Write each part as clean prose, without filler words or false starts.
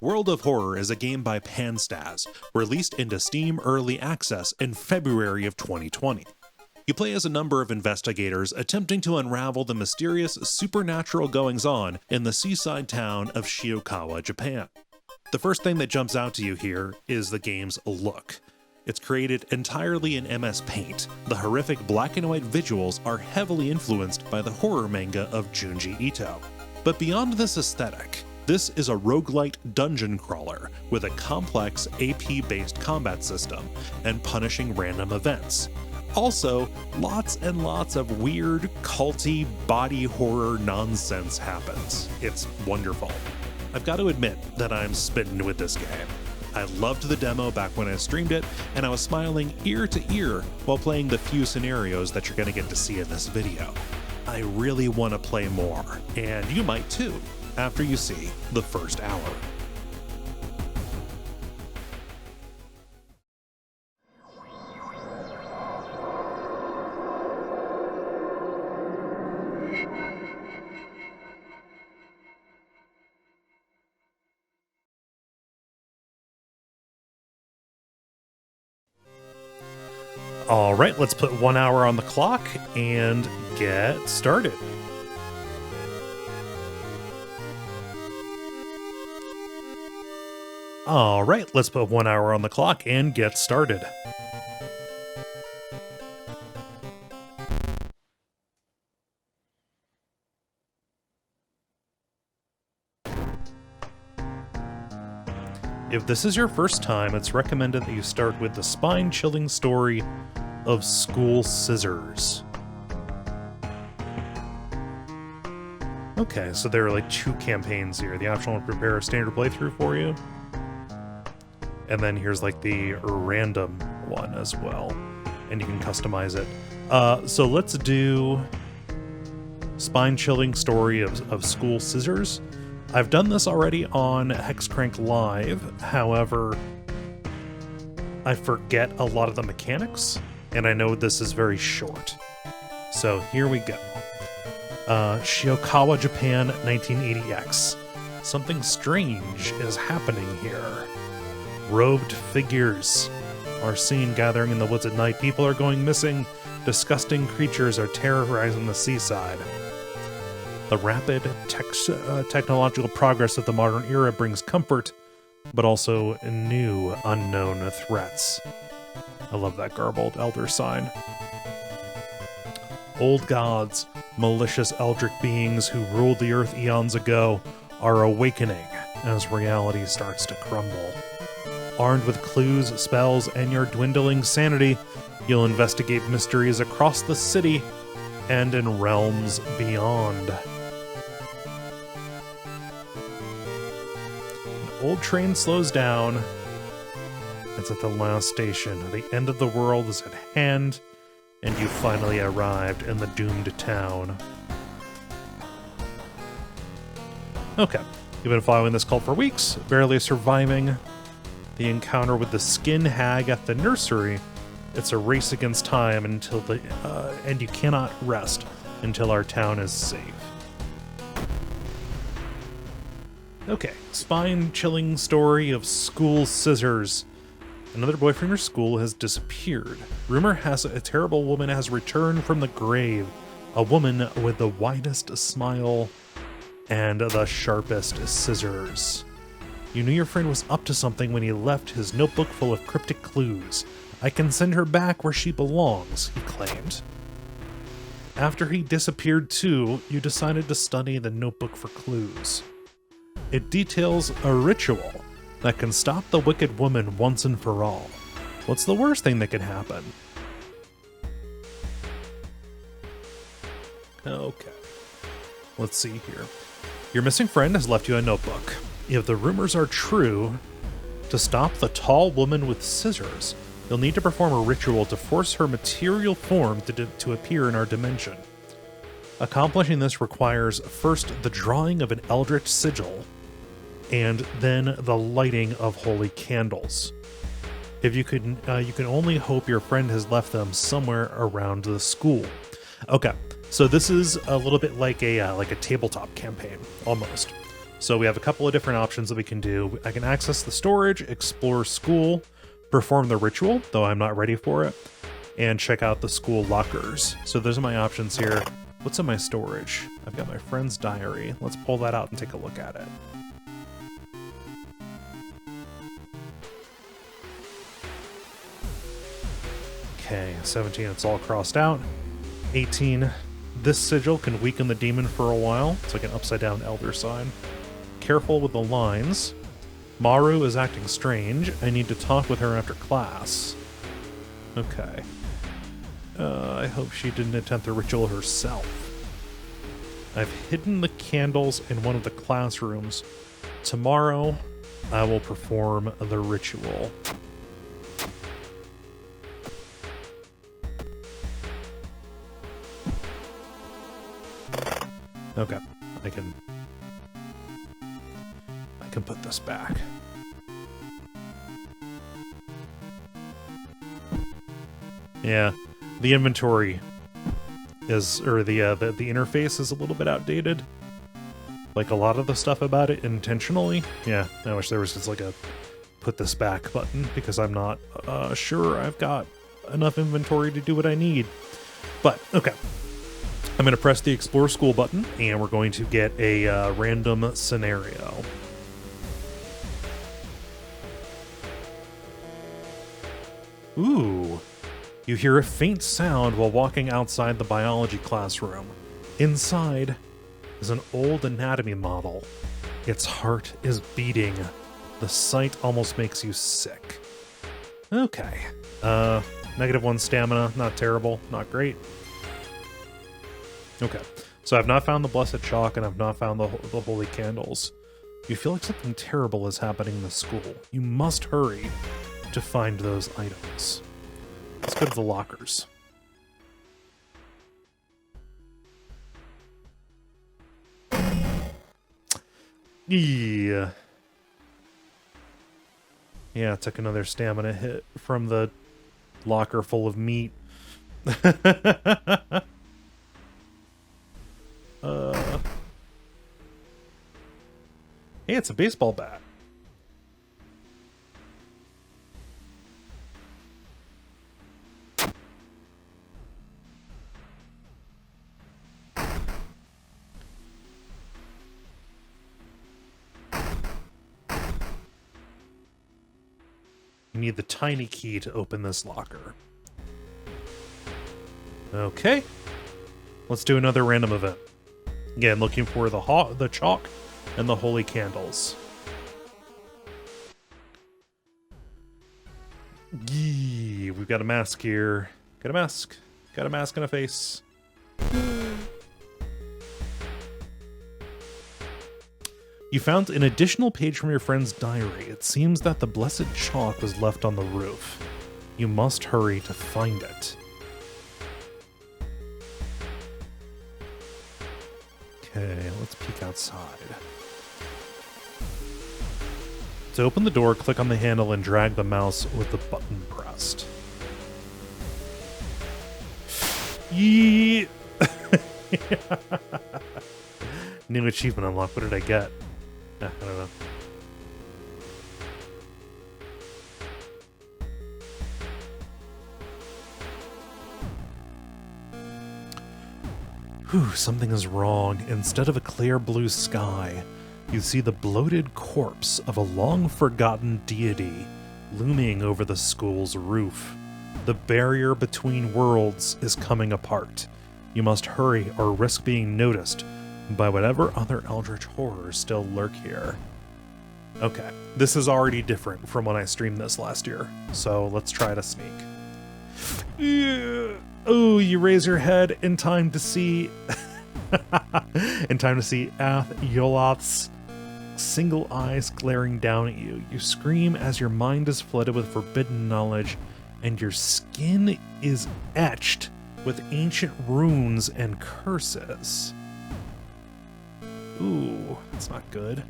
World of Horror is a game by Panstaz, released into Steam Early Access in February of 2020. You play as a number of investigators attempting to unravel the mysterious supernatural goings-on in the seaside town of Shiokawa, Japan. The first thing that jumps out to you here is the game's look. It's created entirely in MS Paint. The horrific black and white visuals are heavily influenced by the horror manga of Junji Ito. But beyond this aesthetic, this is a roguelite dungeon crawler with a complex AP-based combat system and punishing random events. Also, lots and lots of weird, culty, body horror nonsense happens. It's wonderful. I've got to admit that I'm smitten with this game. I loved the demo back when I streamed it, and I was smiling ear to ear while playing the few scenarios that you're going to get to see in this video. I really want to play more, and you might too, after you see the first hour. All right, let's put 1 hour on the clock and get started. All right, let's put 1 hour on the clock and get started. If this is your first time, it's recommended that you start with the spine-chilling story of School Scissors. Okay, so there are like 2 campaigns here. The optional will prepare a standard playthrough for you. And then here's like the random one as well. And you can customize it. So let's do spine-chilling story of School Scissors. I've done this already on Hexcrank Live, however, I forget a lot of the mechanics, and I know this is very short. So here we go. Shiokawa, Japan, 1980X. Something strange is happening here. Robed figures are seen gathering in the woods at night. People are going missing. Disgusting creatures are terrorizing the seaside. The rapid technological progress of the modern era brings comfort, but also new unknown threats. I love that garbled elder sign. Old gods, malicious eldritch beings who ruled the earth eons ago, are awakening as reality starts to crumble. Armed with clues, spells, and your dwindling sanity, you'll investigate mysteries across the city and in realms beyond. Old train slows down. It's at the last station. The end of the world is at hand, and you finally arrived in the doomed town. Okay, you've been following this cult for weeks, barely surviving the encounter with the skin hag at the nursery. It's a race against time until and you cannot rest until our town is safe. Okay, spine-chilling story of School Scissors. Another boy from your school has disappeared. Rumor has it a terrible woman has returned from the grave. A woman with the widest smile and the sharpest scissors. You knew your friend was up to something when he left his notebook full of cryptic clues. I can send her back where she belongs, he claimed. After he disappeared too, you decided to study the notebook for clues. It details a ritual that can stop the wicked woman once and for all. What's the worst thing that could happen? Okay. Let's see here. Your missing friend has left you a notebook. If the rumors are true, to stop the tall woman with scissors, you'll need to perform a ritual to force her material form to appear in our dimension. Accomplishing this requires first the drawing of an eldritch sigil, and then the lighting of holy candles. If you can only hope your friend has left them somewhere around the school. Okay, so this is a little bit like a tabletop campaign, almost. So we have a couple of different options that we can do. I can access the storage, explore school, perform the ritual, though I'm not ready for it, and check out the school lockers. So those are my options here. What's in my storage? I've got my friend's diary. Let's pull that out and take a look at it. Okay, 17, it's all crossed out. 18, this sigil can weaken the demon for a while. It's like an upside down elder sign. Careful with the lines. Maru is acting strange. I need to talk with her after class. Okay. I hope she didn't attempt the ritual herself. I've hidden the candles in one of the classrooms. Tomorrow, I will perform the ritual. Okay, I can put this back. Yeah, the inventory is, or the interface is a little bit outdated. Like a lot of the stuff about it intentionally. Yeah, I wish there was just like a put this back button because I'm not sure I've got enough inventory to do what I need. But okay. I'm going to press the Explore School button, and we're going to get a random scenario. Ooh. You hear a faint sound while walking outside the biology classroom. Inside is an old anatomy model. Its heart is beating. The sight almost makes you sick. Okay. -1 stamina. Not terrible. Not great. Okay, so I've not found the Blessed Chalk, and I've not found the Holy Candles. You feel like something terrible is happening in the school. You must hurry to find those items. Let's go to the lockers. Yeah. Yeah, took another stamina hit from the locker full of meat. Hey, it's a baseball bat. You need the tiny key to open this locker. Okay. Let's do another random event. Again, looking for the chalk and the holy candles. Yee, we've got a mask here. Got a mask. Got a mask and a face. You found an additional page from your friend's diary. It seems that the blessed chalk was left on the roof. You must hurry to find it. Okay, let's peek outside. To open the door, click on the handle and drag the mouse with the button pressed. Yee! New achievement unlocked. What did I get? I don't know. Whew, something is wrong. Instead of a clear blue sky, you see the bloated corpse of a long-forgotten deity looming over the school's roof. The barrier between worlds is coming apart. You must hurry or risk being noticed by whatever other eldritch horrors still lurk here. Okay, this is already different from when I streamed this last year, so let's try to sneak. Oh, you raise your head in time to see Ath Yoloth's single eyes glaring down at you. You scream as your mind is flooded with forbidden knowledge, and your skin is etched with ancient runes and curses. Ooh, that's not good.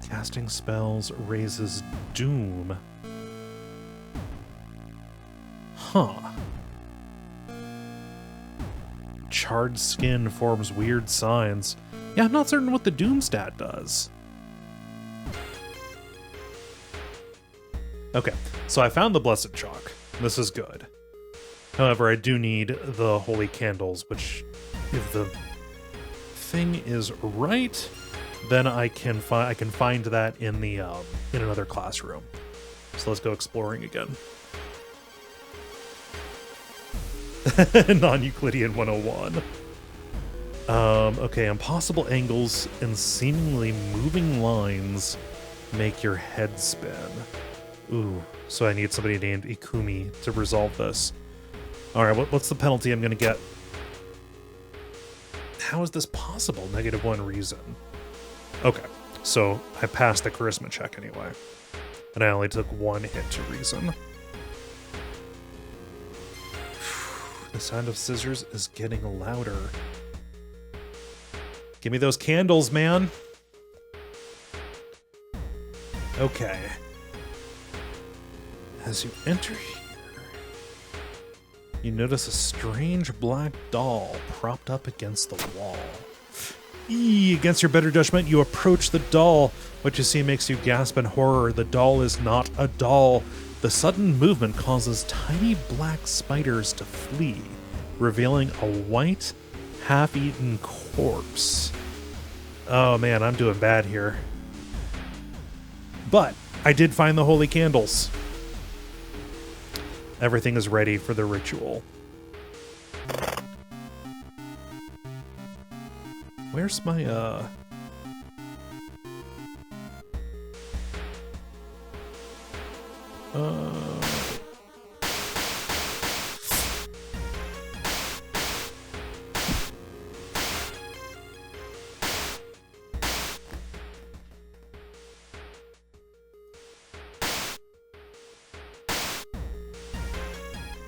Casting spells raises doom. Huh. charred skin forms weird signs. Yeah, I'm not certain what the Doom stat does. Okay, so I found the Blessed Chalk. This is good. However, I do need the Holy Candles, which, if the thing is right, then I can find that in the in another classroom. So let's go exploring again. Non-Euclidean 101. Okay, impossible angles and seemingly moving lines make your head spin. Ooh, so I need somebody named Ikumi to resolve this. Alright, what's the penalty I'm gonna get? How is this possible? -1 reason. Okay, so I passed the charisma check anyway. And I only took 1 hit to reason. The sound of scissors is getting louder. Give me those candles, man. Okay. As you enter here, you notice a strange black doll propped up against the wall. Against your better judgment, you approach the doll. What you see makes you gasp in horror. The doll is not a doll. The sudden movement causes tiny black spiders to flee, revealing a white, half-eaten corpse. Oh man, I'm doing bad here. But I did find the holy candles. Everything is ready for the ritual. Where's my,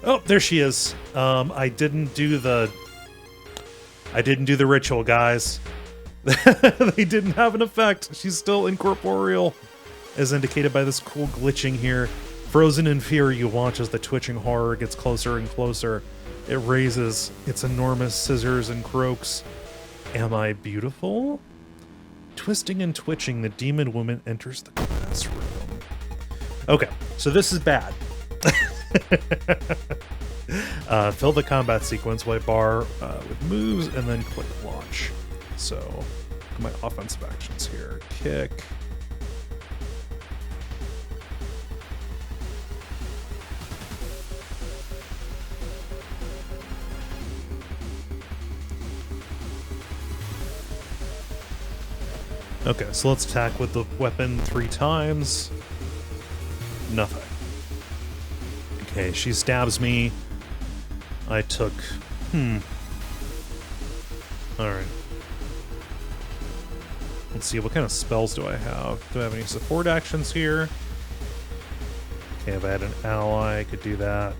Oh, there she is. I didn't do the ritual, guys. They didn't have an effect. She's still incorporeal, as indicated by this cool glitching here. Frozen in fear, you watch as the twitching horror gets closer and closer. It raises its enormous scissors and croaks. Am I beautiful? Twisting and twitching, the demon woman enters the classroom. Okay, so this is bad. Fill the combat sequence, white bar with moves, and then click launch. So, my offensive actions here. Kick. Okay, so let's attack with the weapon 3 times. Nothing. Okay, she stabs me. I took... Alright. Let's see, what kind of spells do I have? Do I have any support actions here? Okay, if I had an ally, I could do that.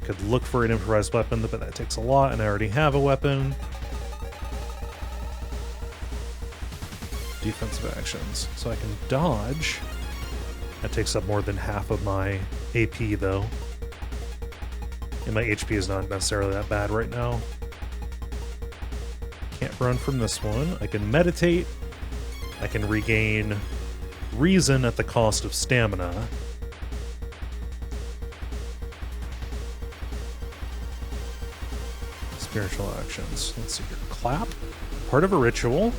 Could look for an improvised weapon, but that takes a lot, and I already have a weapon. Defensive actions. So I can dodge. That takes up more than half of my AP, though. And my HP is not necessarily that bad right now. Can't run from this one. I can meditate. I can regain reason at the cost of stamina. Spiritual actions. Let's see here. Clap. Part of a ritual.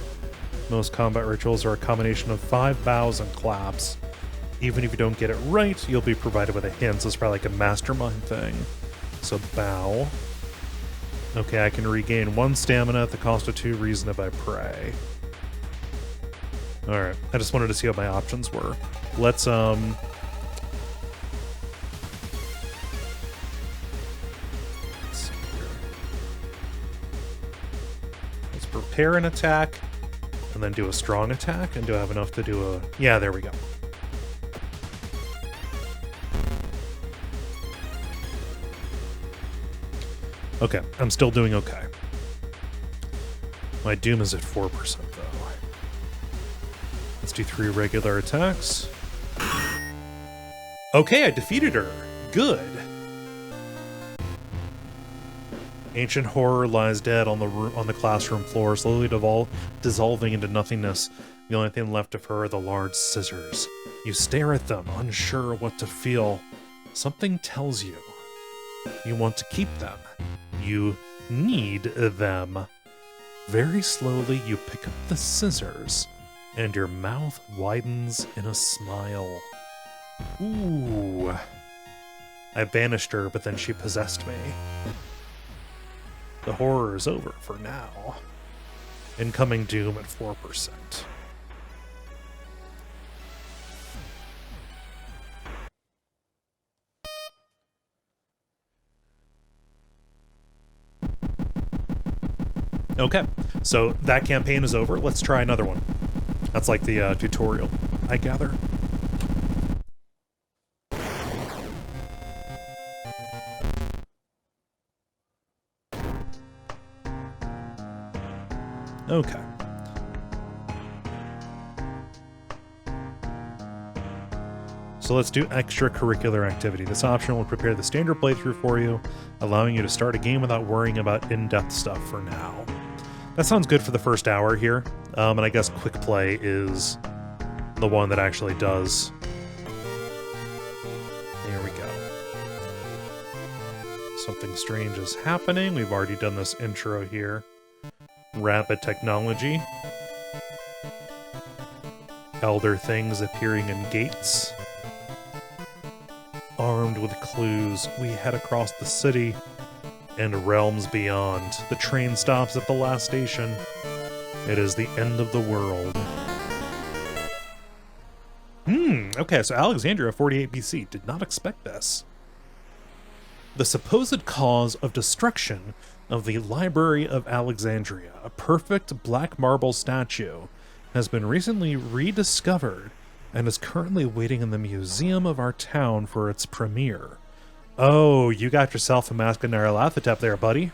Most combat rituals are a combination of 5 bows and claps. Even if you don't get it right, you'll be provided with a hint. So it's probably like a mastermind thing. So bow. Okay, I can regain 1 stamina at the cost of 2 reason if I pray. Alright, I just wanted to see what my options were. Let's see here. Let's prepare an attack, and then do a strong attack, and do I have enough to do a... Yeah, there we go. Okay, I'm still doing okay. My doom is at 4% though. Let's do 3 regular attacks. Okay, I defeated her. Good. Ancient horror lies dead on the classroom floor, slowly dissolving into nothingness. The only thing left of her are the large scissors. You stare at them, unsure what to feel. Something tells you you want to keep them. You need them. Very slowly, you pick up the scissors, and your mouth widens in a smile. Ooh. I banished her, but then she possessed me. The horror is over for now. Incoming doom at 4%. Okay, so that campaign is over. Let's try another one. That's like the tutorial, I gather. Okay. So let's do extracurricular activity. This option will prepare the standard playthrough for you, allowing you to start a game without worrying about in-depth stuff for now. That sounds good for the first hour here, and I guess quick play is the one that actually does. Here we go. Something strange is happening. We've already done this intro here. Rapid technology. Elder things appearing in gates. Armed with clues, we head across the city and realms beyond. The train stops at the last station. It is the end of the world. Okay, so Alexandria 48 BC. Did not expect this. The supposed cause of destruction of the Library of Alexandria, a perfect black marble statue, has been recently rediscovered and is currently waiting in the museum of our town for its premiere. Oh, you got yourself a Mask of Nyarlathotep there, buddy.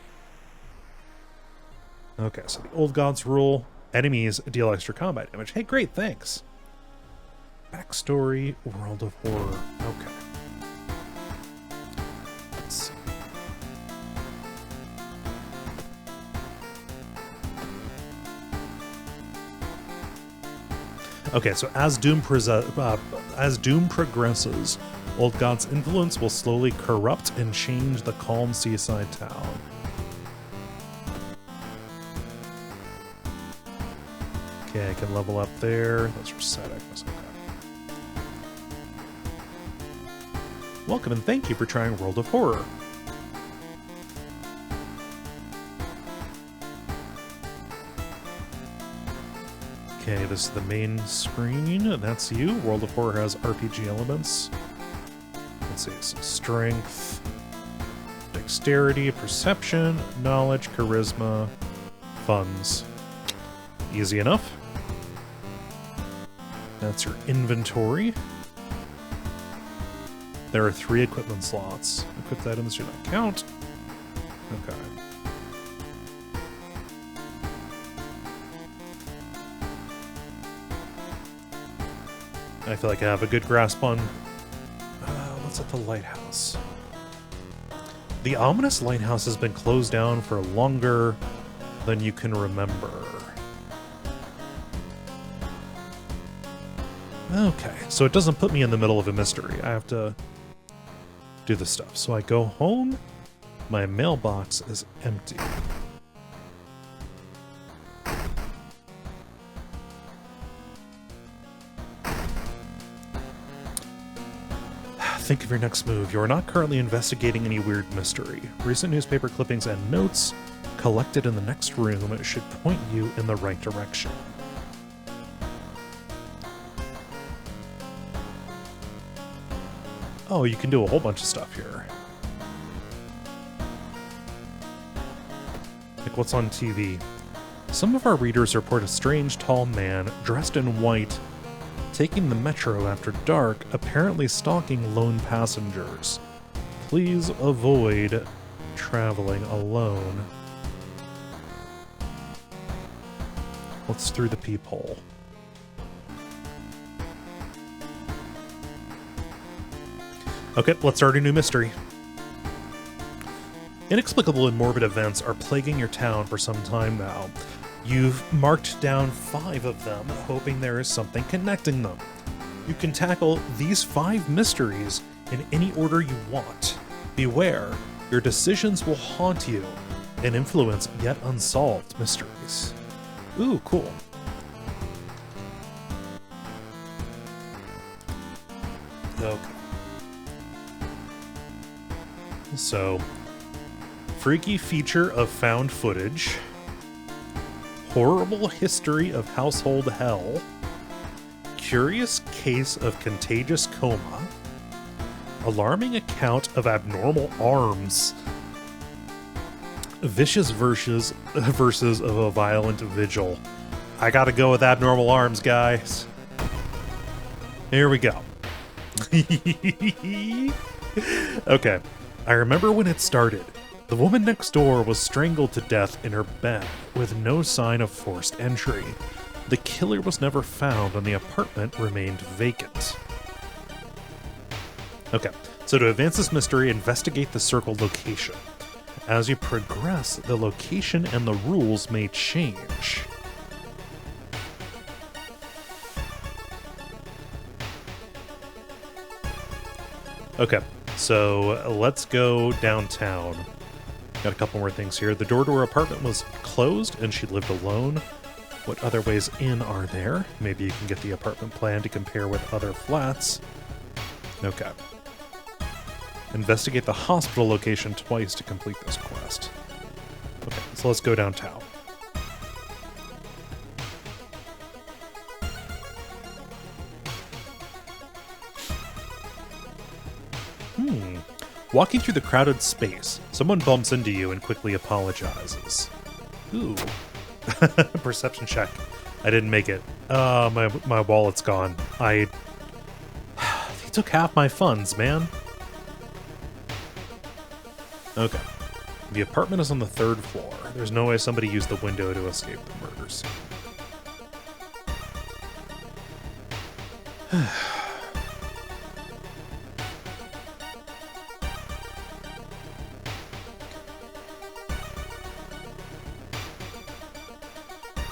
Okay, so the old gods rule. Enemies deal extra combat damage. Hey, great, thanks. Backstory, World of Horror. Okay. Let's see. Okay, so as Doom progresses, Old God's influence will slowly corrupt and change the calm seaside town. Okay, I can level up there. Those are side items. Okay. Welcome and thank you for trying World of Horror. Okay, this is the main screen. That's you. World of Horror has RPG elements. Let's see, so strength, dexterity, perception, knowledge, charisma, funds. Easy enough. That's your inventory. There are 3 equipment slots. Equipped items do not count. Okay. I feel like I have a good grasp on what's at the lighthouse. The ominous lighthouse has been closed down for longer than you can remember. Okay, so it doesn't put me in the middle of a mystery. I have to do the stuff. So I go home, my mailbox is empty. Think of your next move. You are not currently investigating any weird mystery. Recent newspaper clippings and notes collected in the next room should point you in the right direction. Oh, you can do a whole bunch of stuff here. Like what's on TV? Some of our readers report a strange tall man dressed in white taking the metro after dark, apparently stalking lone passengers. Please avoid traveling alone. What's through the peephole? Okay, let's start a new mystery. Inexplicable and morbid events are plaguing your town for some time now. You've marked down 5 of them, hoping there is something connecting them. You can tackle these 5 mysteries in any order you want. Beware, your decisions will haunt you and influence yet unsolved mysteries. Ooh, cool. Okay. So, freaky feature of found footage, horrible history of household hell, curious case of contagious coma, alarming account of abnormal arms, vicious verses of a violent vigil. I gotta go with abnormal arms, guys. Here we go. Okay. I remember when it started. The woman next door was strangled to death in her bed with no sign of forced entry. The killer was never found and the apartment remained vacant. Okay, so to advance this mystery, investigate the circled location. As you progress, the location and the rules may change. Okay, so let's go downtown. Got a couple more things here. The door to her apartment was closed and she lived alone. What other ways in are there? Maybe you can get the apartment plan to compare with other flats. Okay. Investigate the hospital location twice to complete this quest. Okay, so let's go downtown. Walking through the crowded space, someone bumps into you and quickly apologizes. Ooh. Perception check. I didn't make it. My wallet's gone. They took half my funds, man. Okay. The apartment is on the 3rd floor. There's no way somebody used the window to escape the murder scene.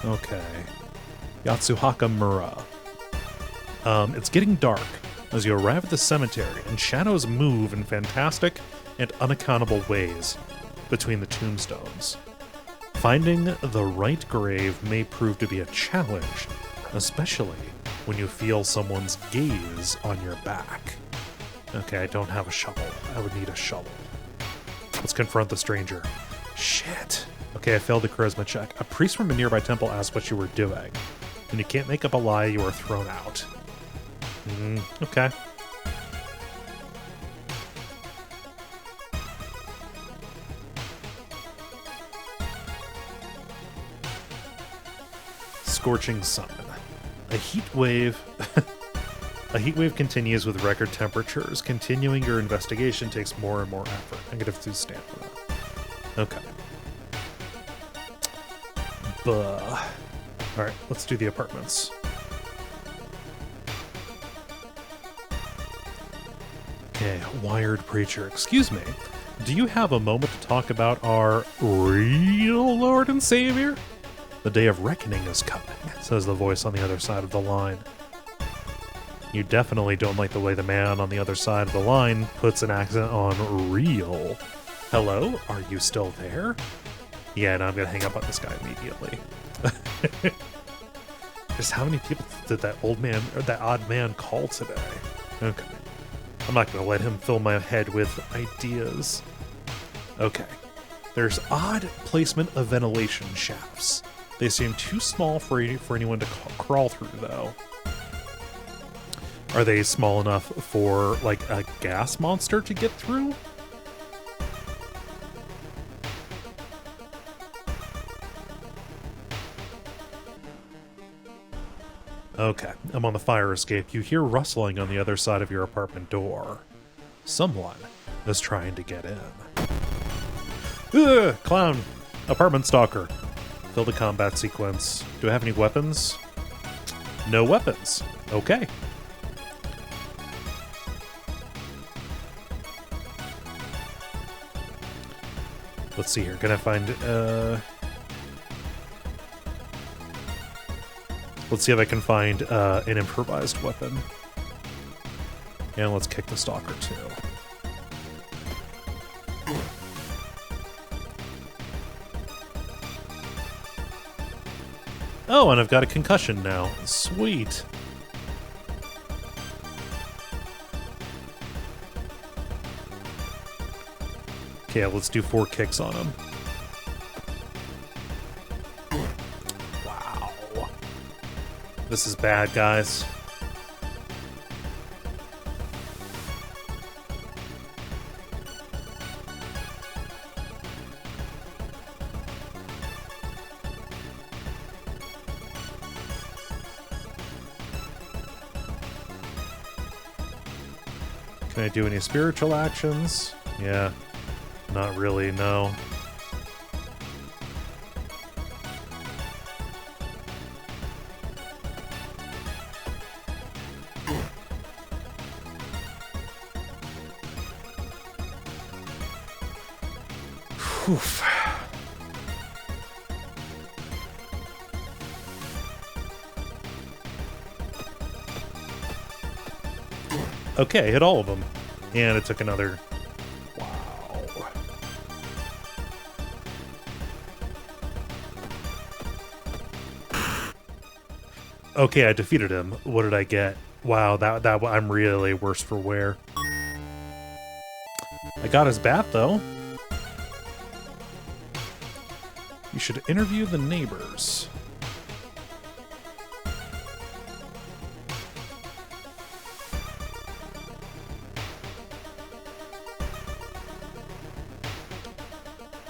Okay. Yatsuhaka Mura. It's getting dark as you arrive at the cemetery, and shadows move in fantastic and unaccountable ways between the tombstones. Finding the right grave may prove to be a challenge, especially when you feel someone's gaze on your back. Okay, I don't have a shovel. I would need a shovel. Let's confront the stranger. Shit. Okay, I failed the charisma check. A priest from a nearby temple asked what you were doing. When you can't make up a lie, you are thrown out. Okay. Scorching sun. A heat wave continues with record temperatures. Continuing your investigation takes more and more effort. -2 stamina. Okay. Alright, let's do the apartments. Okay, wired preacher. Excuse me, do you have a moment to talk about our real Lord and Savior? The day of reckoning is coming, says the voice on the other side of the line. You definitely don't like the way the man on the other side of the line puts an accent on real. Hello, are you still there? Yeah, no, I'm gonna hang up on this guy immediately. Just how many people did that old man or that odd man call today? Okay. I'm not gonna let him fill my head with ideas. Okay. There's odd placement of ventilation shafts. They seem too small for anyone to crawl through, though. Are they small enough for, like, a gas monster to get through? Okay, I'm on the fire escape. You hear rustling on the other side of your apartment door. Someone is trying to get in. Ugh, clown! Apartment stalker. Fill the combat sequence. Do I have any weapons? No weapons. Okay. Let's see here. Can I find... Let's see if I can find an improvised weapon. And let's kick the stalker too. Oh, and I've got a concussion now. Sweet. Okay, let's do 4 kicks on him. Wow. This is bad, guys. Can I do any spiritual actions? Yeah. Not really, no. Oof. Okay, hit all of them. And it took another... Wow. Okay, I defeated him. What did I get? Wow, that I'm really worse for wear. I got his bat, though. You should interview the neighbors.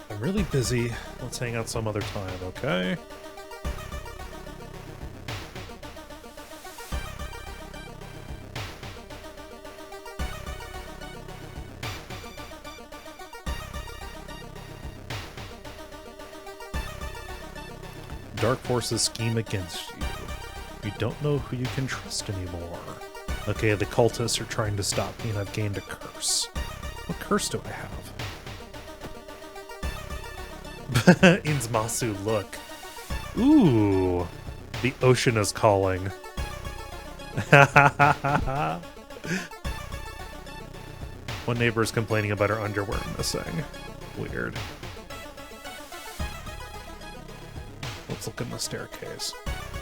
I'm really busy. Let's hang out some other time, okay? Dark forces scheme against you. You don't know who you can trust anymore. Okay, the cultists are trying to stop me and I've gained a curse. What curse do I have? Inzmasu, look. Ooh. The ocean is calling. One neighbor is complaining about her underwear missing. Weird. Let's look in the staircase.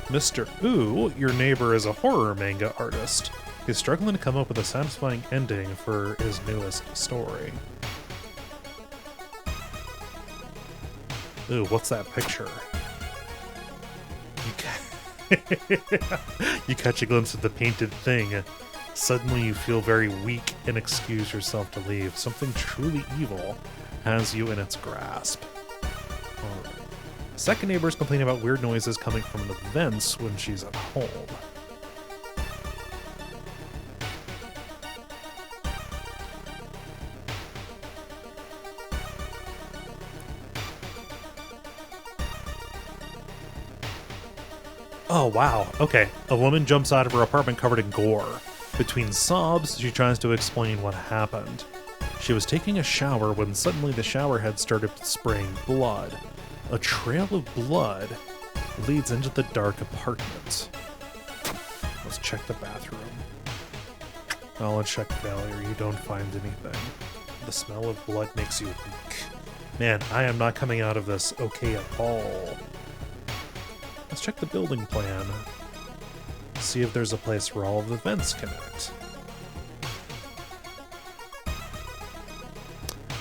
Mr. Ooh, your neighbor is a horror manga artist. He's struggling to come up with a satisfying ending for his newest story. Ooh, what's that picture? You catch a glimpse of the painted thing. Suddenly you feel very weak and excuse yourself to leave. Something truly evil has you in its grasp. Alright. Second neighbor is complaining about weird noises coming from the vents when she's at home. Oh, wow. Okay. A woman jumps out of her apartment covered in gore. Between sobs, she tries to explain what happened. She was taking a shower when suddenly the shower head started spraying blood. A trail of blood leads into the dark apartment. Let's check the bathroom. Knowledge check failure. You don't find anything. The smell of blood makes you weak. Man, I am not coming out of this okay at all. Let's check the building plan. See if there's a place where all of the vents connect.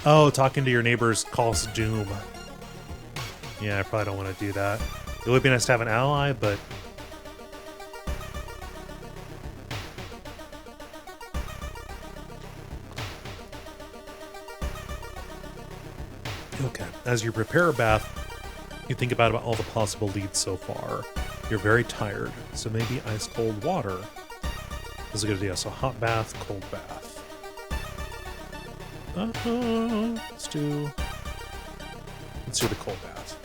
Oh, talking to your neighbors calls doom. Yeah, I probably don't want to do that. It would be nice to have an ally, but... Okay, as you prepare a bath, you think about all the possible leads so far. You're very tired, so maybe ice-cold water is a good idea. So hot bath, cold bath. Let's do the cold bath.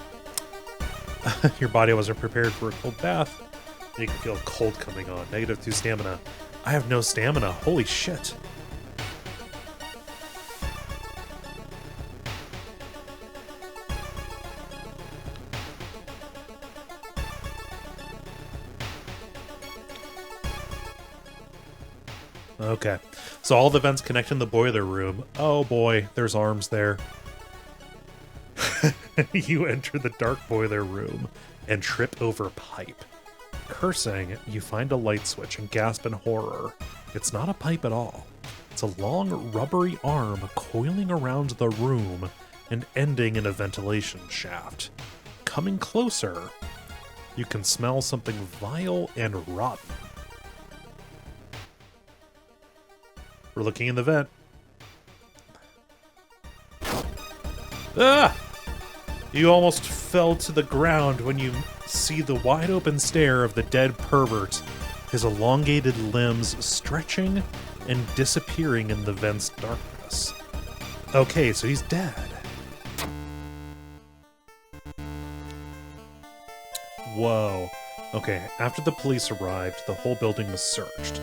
Your body wasn't prepared for a cold bath. You can feel cold coming on. -2 stamina. I have no stamina. Holy shit. Okay. So all the vents connect in the boiler room. Oh boy, there's arms there. You enter the dark boiler room and trip over pipe. Cursing, you find a light switch and gasp in horror. It's not a pipe at all. It's a long, rubbery arm coiling around the room and ending in a ventilation shaft. Coming closer, you can smell something vile and rotten. We're looking in the vent. Ah! You almost fell to the ground when you see the wide open stare of the dead pervert, his elongated limbs stretching and disappearing in the vent's darkness. Okay, so he's dead. Whoa. Okay, after the police arrived, the whole building was searched.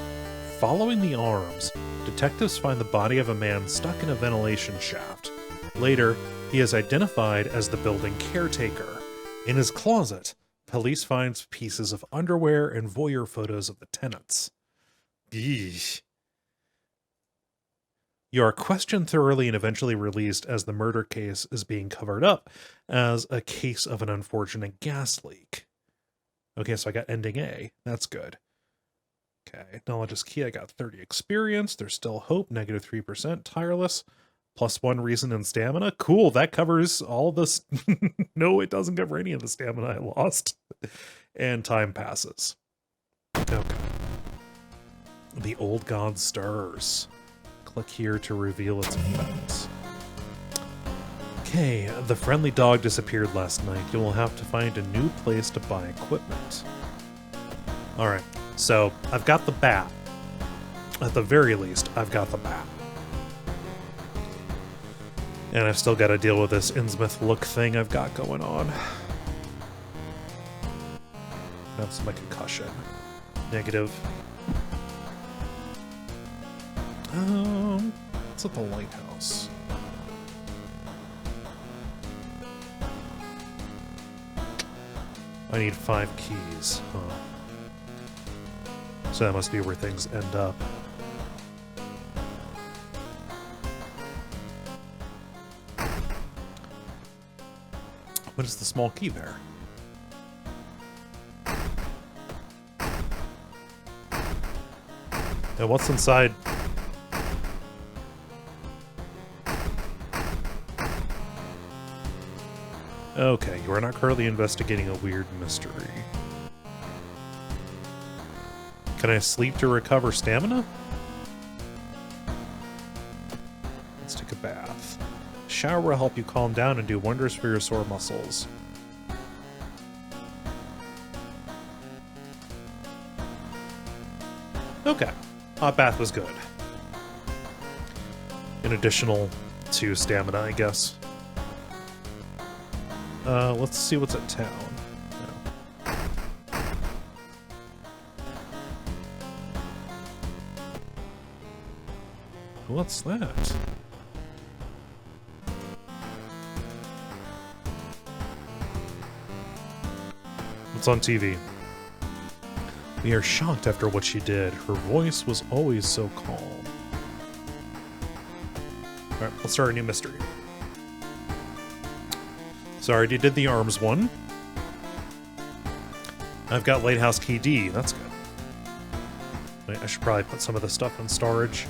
Following the arms, detectives find the body of a man stuck in a ventilation shaft. Later, he is identified as the building caretaker. In his closet, police find pieces of underwear and voyeur photos of the tenants. Eesh. You are questioned thoroughly and eventually released as the murder case is being covered up as a case of an unfortunate gas leak. Okay, so I got ending A. That's good. Okay, knowledge is key. I got 30 experience. There's still hope. Negative 3%. Tireless. +1 reason and stamina. Cool, that covers all this. No, it doesn't cover any of the stamina I lost. And time passes. Okay. The old god stirs. Click here to reveal its effects. Okay, the friendly dog disappeared last night. You will have to find a new place to buy equipment. Alright, so I've got the bat. At the very least, I've got the bat. And I've still got to deal with this Innsmouth look thing I've got going on. That's my concussion. Negative. What's at the lighthouse? I need 5 keys. Huh. So that must be where things end up. What is the small key there? And what's inside? Okay, you are not currently investigating a weird mystery. Can I sleep to recover stamina? Let's take a bath. Shower will help you calm down and do wonders for your sore muscles. Okay, hot bath was good. An additional 2 stamina, I guess. Let's see what's at town. No. What's that? What's on TV? We are shocked after what she did. Her voice was always so calm. Alright, let's start a new mystery. So I already did the arms one. I've got Lighthouse Key D. That's good. Wait, I should probably put some of this stuff in storage.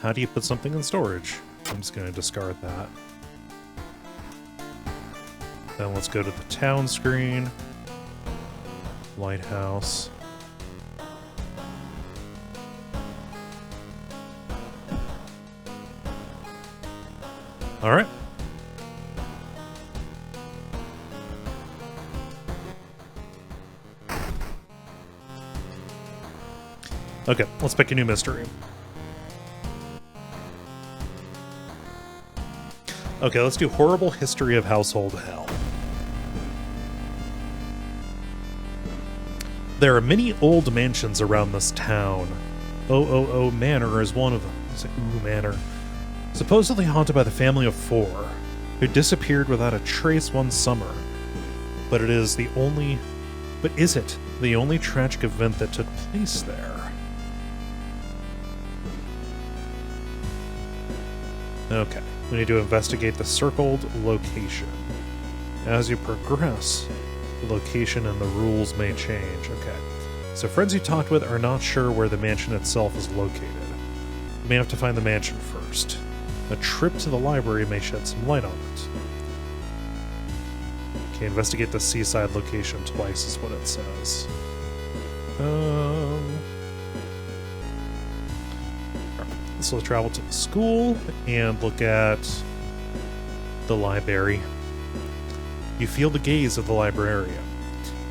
How do you put something in storage? I'm just going to discard that. Then let's go to the town screen. Lighthouse. Alright. Okay, let's pick a new mystery. Okay, let's do horrible history of household hell. There are many old mansions around this town. Oh Manor is one of them. It's like, ooh, Manor. Supposedly haunted by the family of 4, who disappeared without a trace one summer. But is it the only tragic event that took place there? Okay, we need to investigate the circled location. As you progress, the location and the rules may change. Okay, so friends you talked with are not sure where the mansion itself is located. You may have to find the mansion first. A trip to the library may shed some light on it. Okay, investigate the seaside location twice is what it says. So let's travel to the school and look at the library. You feel the gaze of the librarian.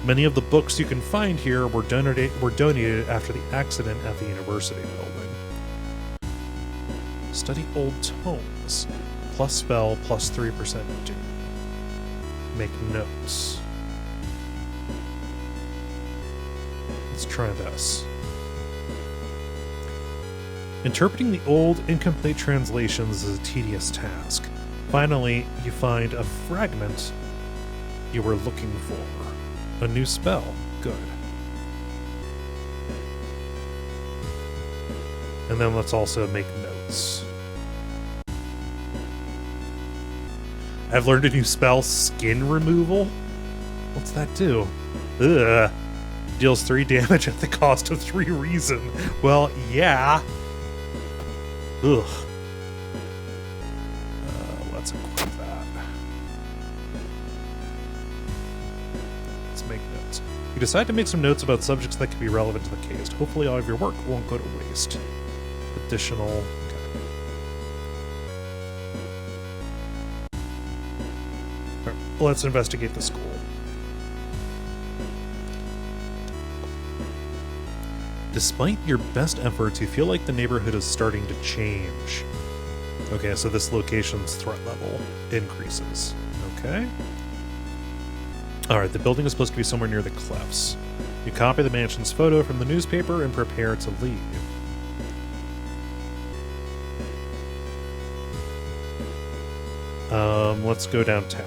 Many of the books you can find here were donated after the accident at the university building. Study old tomes. Plus spell, plus 3% do. Make notes. Let's try this. Interpreting the old, incomplete translations is a tedious task. Finally, you find a fragment you were looking for. A new spell. Good. And then let's also make notes. I've learned a new spell, Skin Removal. What's that do? Ugh. Deals 3 damage at the cost of 3 reason. Well, yeah. Ugh. Let's equip that. Let's make notes. You decide to make some notes about subjects that could be relevant to the case. Hopefully all of your work won't go to waste. Additional... Okay. Right, let's investigate the school. Despite your best efforts, you feel like the neighborhood is starting to change. Okay, so this location's threat level increases. Okay. Alright, the building is supposed to be somewhere near the cliffs. You copy the mansion's photo from the newspaper and prepare to leave. Let's go downtown.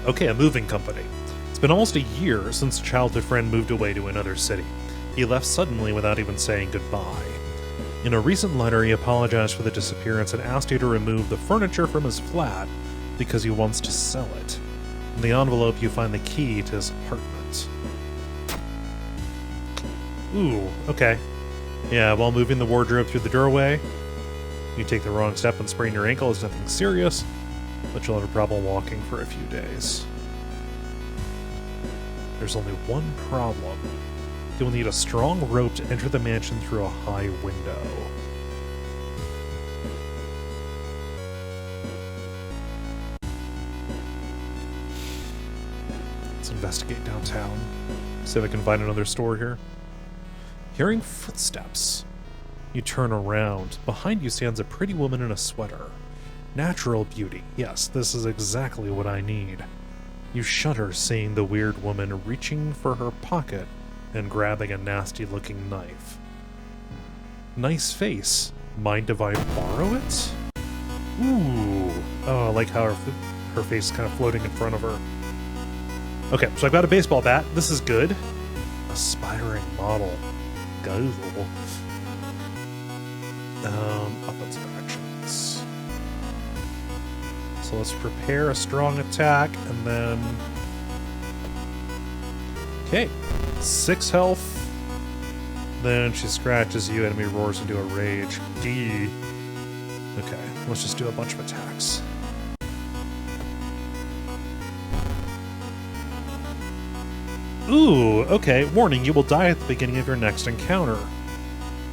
Okay, a moving company. It's been almost a year since a childhood friend moved away to another city. He left suddenly without even saying goodbye. In a recent letter, he apologized for the disappearance and asked you to remove the furniture from his flat because he wants to sell it. In the envelope, you find the key to his apartment. Ooh, okay. Yeah, while moving the wardrobe through the doorway, you take the wrong step and sprain your ankle. It's nothing serious, but you'll have a problem walking for a few days. There's only one problem. You'll need a strong rope to enter the mansion through a high window. Let's investigate downtown. See if I can find another store here. Hearing footsteps, you turn around. Behind you stands a pretty woman in a sweater. Natural beauty. Yes, this is exactly what I need. You shudder seeing the weird woman reaching for her pocket and grabbing a nasty-looking knife. Nice face. Mind if I borrow it? Ooh. Oh, I like how her face is kind of floating in front of her. Okay, so I've got a baseball bat. This is good. Aspiring model. Go. Offensive actions. So let's prepare a strong attack, and then... Okay. 6 health. Then she scratches you, enemy roars into a rage. D. Okay, let's just do a bunch of attacks. Ooh, okay. Warning, you will die at the beginning of your next encounter.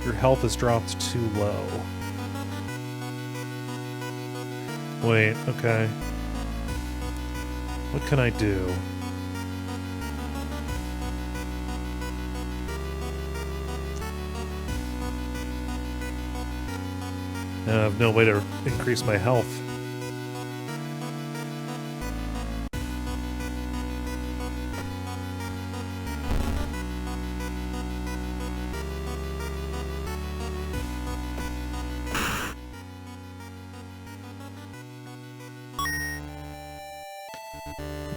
Your health is dropped too low. Wait, okay. What can I do? I have no way to increase my health.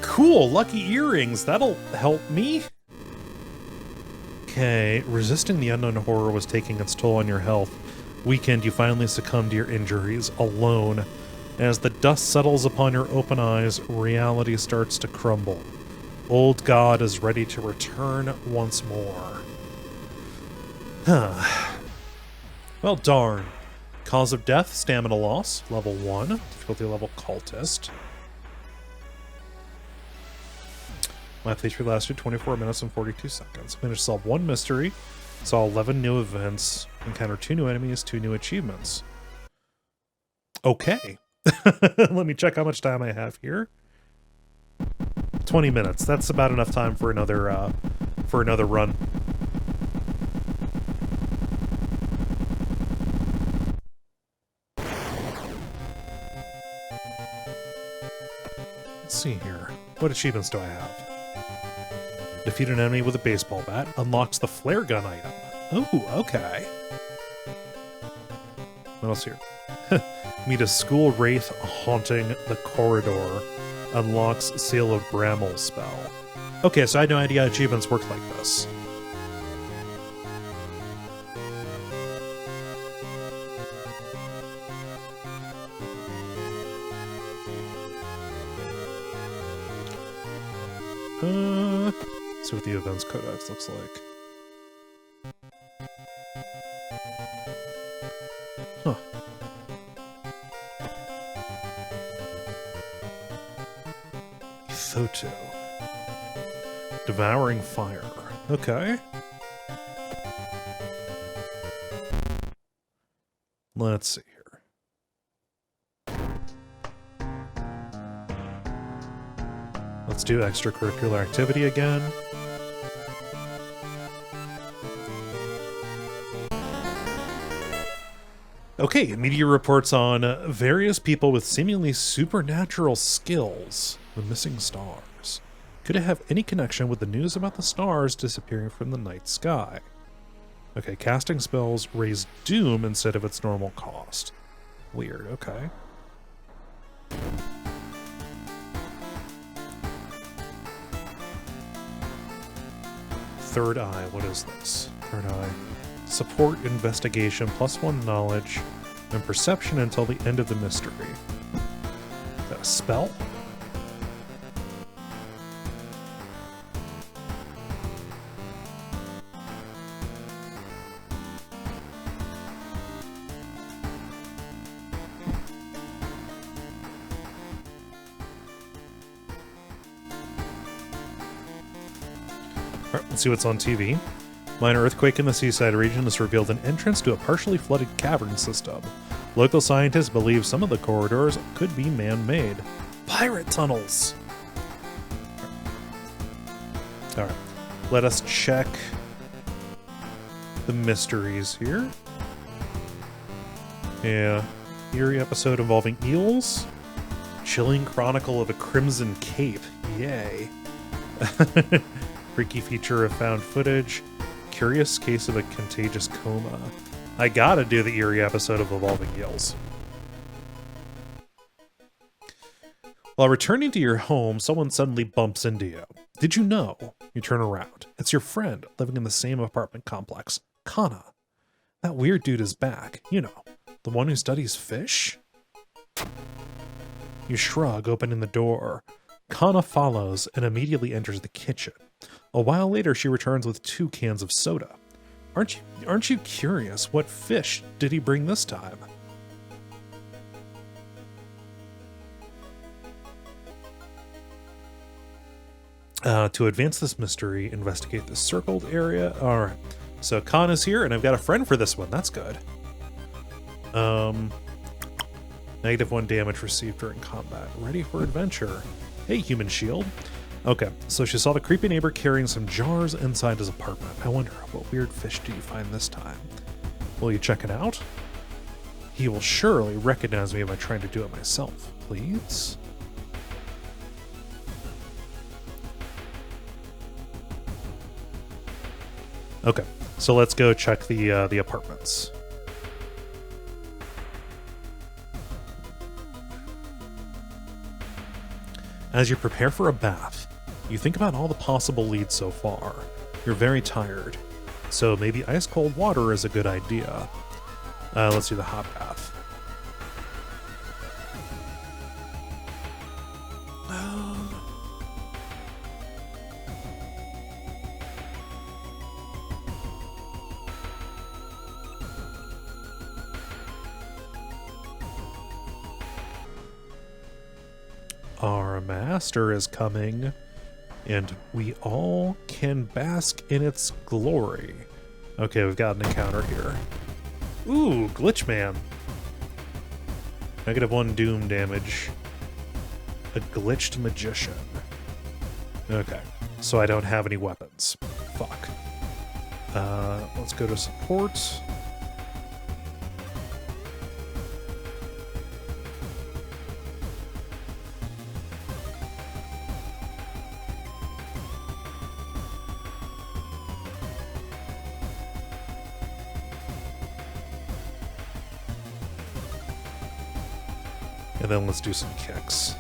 Cool, lucky earrings. That'll help me. Okay, resisting the unknown horror was taking its toll on your health. Weakened, you finally succumb to your injuries, alone. As the dust settles upon your open eyes, reality starts to crumble. Old God is ready to return once more. Well, darn. Cause of death, stamina loss, level 1, difficulty level cultist. My playthrough lasted 24 minutes and 42 seconds. Managed to solve 1 mystery, saw 11 new events, encountered 2 new enemies, 2 new achievements. Okay. Let me check how much time I have here. 20 minutes. That's about enough time for another run. Let's see here. What achievements do I have? Defeat an enemy with a baseball bat. Unlocks the flare gun item. Oh, okay. What else here? Meet a school wraith haunting the corridor. Unlocks Seal of Bramble spell. Okay, so I had no idea achievements worked like this. Let's see what the events codex looks like. Huh. Thoto. Devouring fire. Okay. Let's see here. Let's do extracurricular activity again. Okay, media reports on various people with seemingly supernatural skills. The missing stars. Could it have any connection with the news about the stars disappearing from the night sky? Okay, casting spells raise doom instead of its normal cost. Weird, okay. Third eye, what is this? Third eye. Support investigation, +1 knowledge, and perception until the end of the mystery. Is that a spell? Alright, let's see what's on TV. Minor earthquake in the seaside region has revealed an entrance to a partially flooded cavern system. Local scientists believe some of the corridors could be man-made. Pirate tunnels! Alright, let us check the mysteries here. Yeah, eerie episode involving eels. Chilling chronicle of a crimson cape. Yay. Freaky feature of found footage. Curious case of a contagious coma. I gotta do the eerie episode of Evolving Eels. While returning to your home, someone suddenly bumps into you. Did you know? You turn around. It's your friend living in the same apartment complex, Kana. That weird dude is back. You know, the one who studies fish? You shrug, opening the door. Kana follows and immediately enters the kitchen. A while later, she returns with 2 cans of soda. Aren't you curious? What fish did he bring this time? To advance this mystery, investigate the circled area. Alright. So Khan is here, and I've got a friend for this one. That's good. -1 damage received during combat. Ready for adventure. Hey, human shield. Okay, so she saw the creepy neighbor carrying some jars inside his apartment. I wonder, what weird fish do you find this time? Will you check it out? He will surely recognize me if I try to do it myself. Please? Okay, so let's go check the apartments. As you prepare for a bath, you think about all the possible leads so far. You're very tired, so maybe ice-cold water is a good idea. Let's do the hot bath. Our master is coming, and we all can bask in its glory. Okay, we've got an encounter here. Ooh, Glitch Man. -1 doom damage. A glitched magician. Okay, so I don't have any weapons. Fuck. Let's go to support. And then let's do some kicks.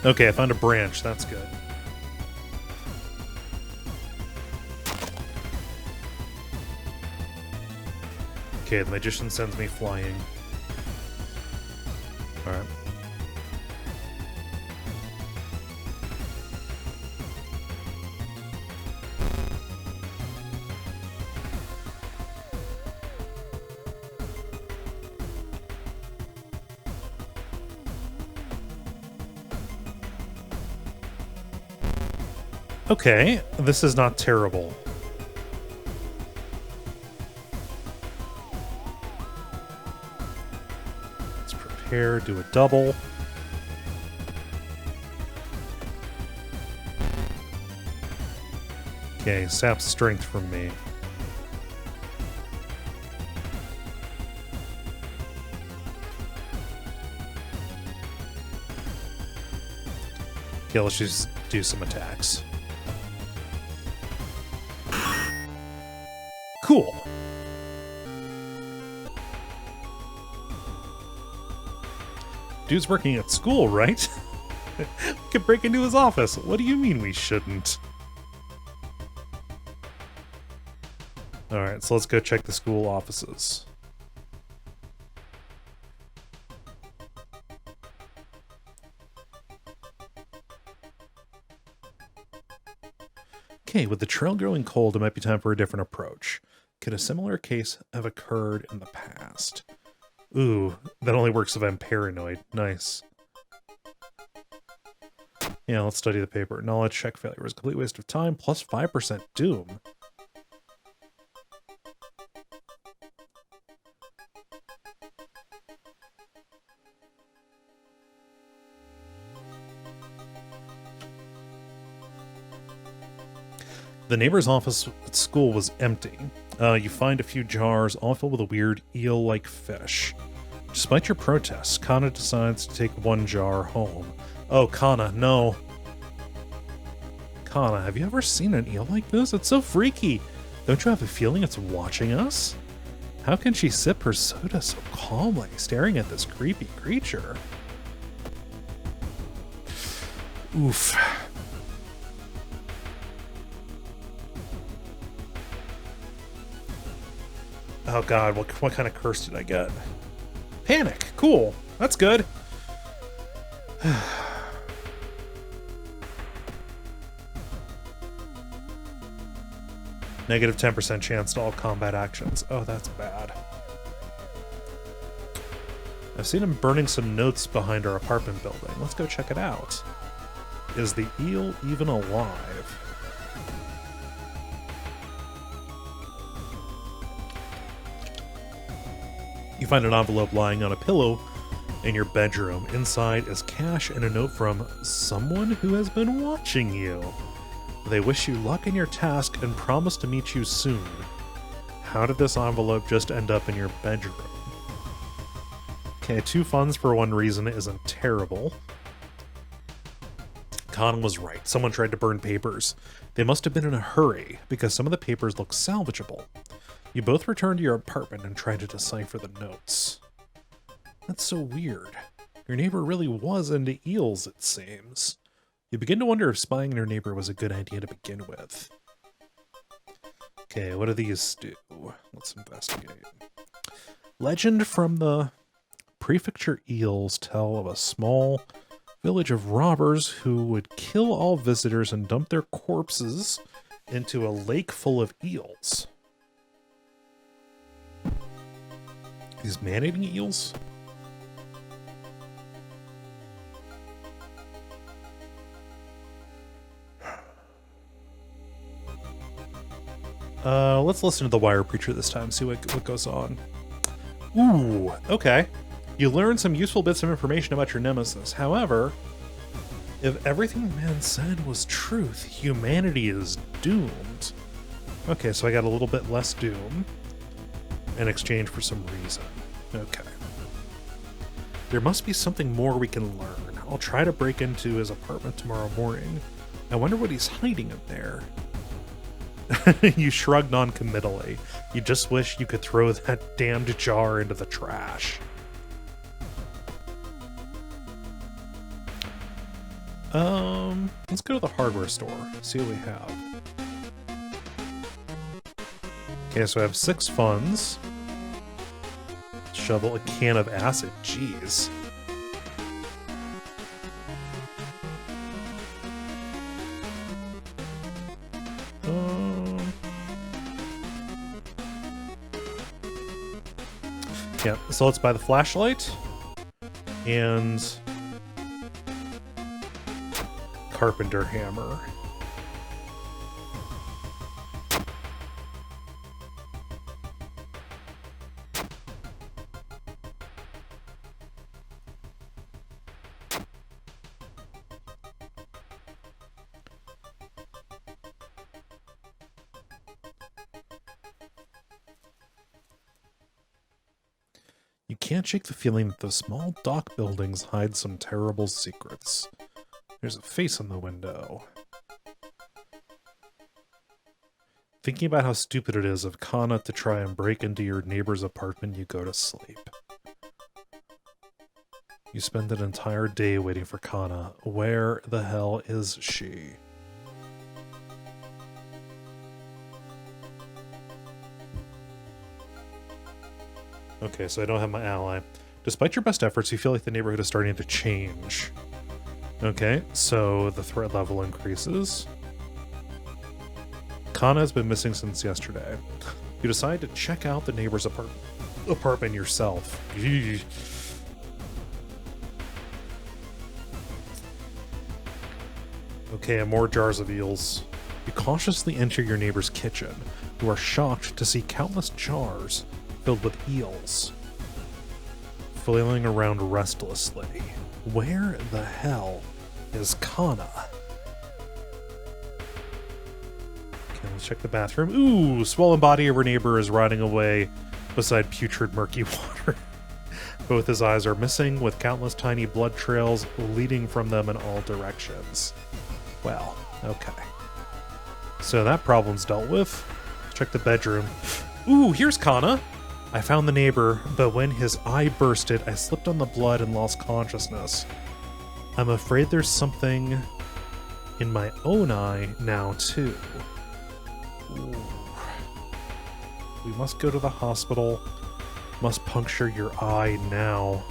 Okay, I found a branch. That's good. Okay, the magician sends me flying. Alright. Okay, this is not terrible. Prepare, do a double. Okay, sap strength from me. Okay, let's just do some attacks. Cool. Dude's working at school, right? We could break into his office. What do you mean we shouldn't? Alright, so let's go check the school offices. Okay, with the trail growing cold, it might be time for a different approach. Could a similar case have occurred in the past? Ooh, that only works if I'm paranoid. Nice. Yeah, let's study the paper. Knowledge check failure was a complete waste of time, plus 5% doom. The neighbor's office at school was empty. You find a few jars, all filled with a weird eel-like fish. Despite your protests, Kana decides to take one jar home. Oh, Kana, no. Kana, have you ever seen an eel like this? It's so freaky. Don't you have a feeling it's watching us? How can she sip her soda so calmly, staring at this creepy creature? Oof. Oh god, what kind of curse did I get? Panic! Cool. That's good. Negative 10% chance to all combat actions. Oh, that's bad. I've seen him burning some notes behind our apartment building. Let's go check it out. Is the eel even alive? You find an envelope lying on a pillow in your bedroom. Inside is cash and a note from someone who has been watching you. They wish you luck in your task and promise to meet you soon. How did this envelope just end up in your bedroom? Okay, 2 funds for one reason isn't terrible. Con was right. Someone tried to burn papers. They must have been in a hurry, because some of the papers look salvageable. You both return to your apartment and try to decipher the notes. That's so weird. Your neighbor really was into eels, it seems. You begin to wonder if spying on your neighbor was a good idea to begin with. Okay, what do these do? Let's investigate. Legend from the prefecture eels tell of a small village of robbers who would kill all visitors and dump their corpses into a lake full of eels. These man-eating eels? Let's listen to the Wire Preacher this time, see what goes on. Ooh, okay. You learn some useful bits of information about your nemesis. However, if everything the man said was truth, humanity is doomed. Okay, so I got a little bit less doom in exchange for some reason. Okay. There must be something more we can learn. I'll try to break into his apartment tomorrow morning. I wonder what he's hiding in there. You shrug non-committally. You just wish you could throw that damned jar into the trash. Let's go to the hardware store, see what we have. Okay, so I have 6 funds. Shovel a can of acid, jeez. Yeah, so let's buy the flashlight and carpenter hammer. You can't shake the feeling that the small dock buildings hide some terrible secrets. There's a face in the window. Thinking about how stupid it is of Kana to try and break into your neighbor's apartment, you go to sleep. You spend an entire day waiting for Kana. Where the hell is she? Okay, so I don't have my ally. Despite your best efforts, you feel like the neighborhood is starting to change. Okay, so the threat level increases. Kana has been missing since yesterday. You decide to check out the neighbor's apartment yourself. Eesh. Okay, and more jars of eels. You cautiously enter your neighbor's kitchen. You are shocked to see countless jars filled with eels, flailing around restlessly. Where the hell is Kana? Okay, let's check the bathroom. Ooh, swollen body of her neighbor is rotting away beside putrid murky water. Both his eyes are missing, with countless tiny blood trails leading from them in all directions. Well, okay. So that problem's dealt with. Check the bedroom. Ooh, here's Kana. I found the neighbor, but when his eye bursted, I slipped on the blood and lost consciousness. I'm afraid there's something in my own eye now, too. Ooh. We must go to the hospital. Must puncture your eye now.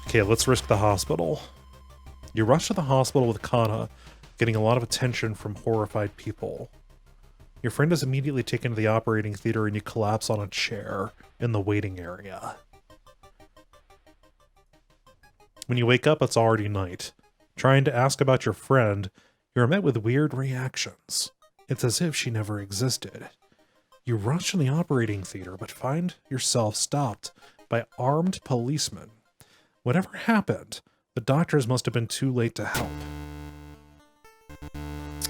Okay, let's risk the hospital. You rush to the hospital with Kana, getting a lot of attention from horrified people. Your friend is immediately taken to the operating theater and you collapse on a chair in the waiting area. When you wake up, it's already night. Trying to ask about your friend, you're met with weird reactions. It's as if she never existed. You rush to the operating theater, but find yourself stopped by armed policemen. Whatever happened, the doctors must have been too late to help.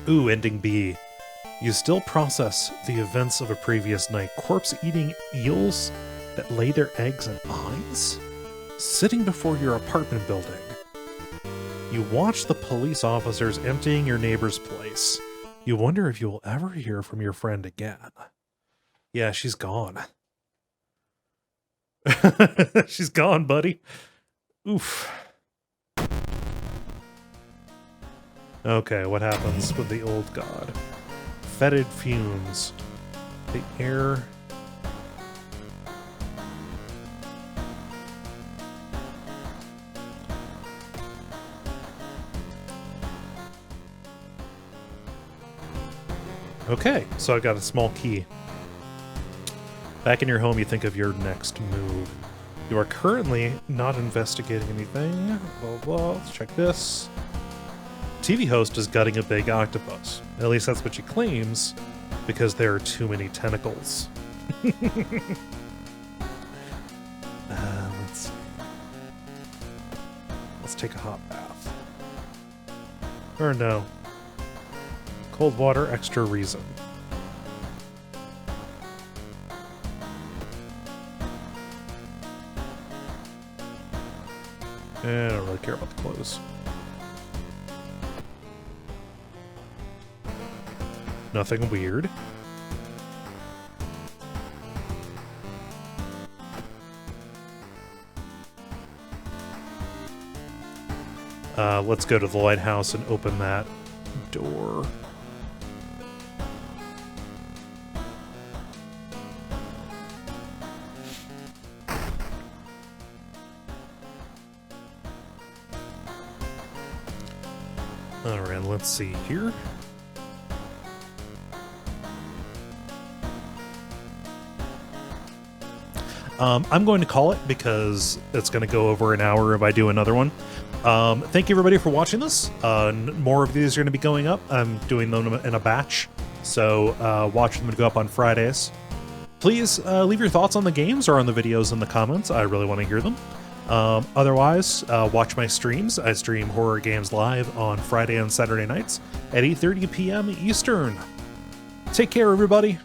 Ooh, ending B. You still process the events of a previous night. Corpse-eating eels that lay their eggs in eyes? Sitting before your apartment building. You watch the police officers emptying your neighbor's place. You wonder if you will ever hear from your friend again. Yeah, she's gone. She's gone, buddy. Oof. Okay, what happens with the old god? Fetid fumes. The air... Okay, so I got a small key. Back in your home, you think of your next move. You are currently not investigating anything. Blah, blah. Let's check this. TV host is gutting a big octopus. At least that's what she claims, because there are too many tentacles. Let's see. Let's take a hot bath. Or no. Cold water, extra reason. I don't really care about the clothes. Nothing weird. Let's go to the lighthouse and open that door. Alright, let's see here. I'm going to call it because it's going to go over an hour if I do another one. Thank you everybody for watching this. More of these are going to be going up. I'm doing them in a batch, so watch them to go up on Fridays. Please leave your thoughts on the games or on the videos in the comments. I really want to hear them. Otherwise, watch my streams. I stream horror games live on Friday and Saturday nights at 8:30 p.m. Eastern. Take care, everybody.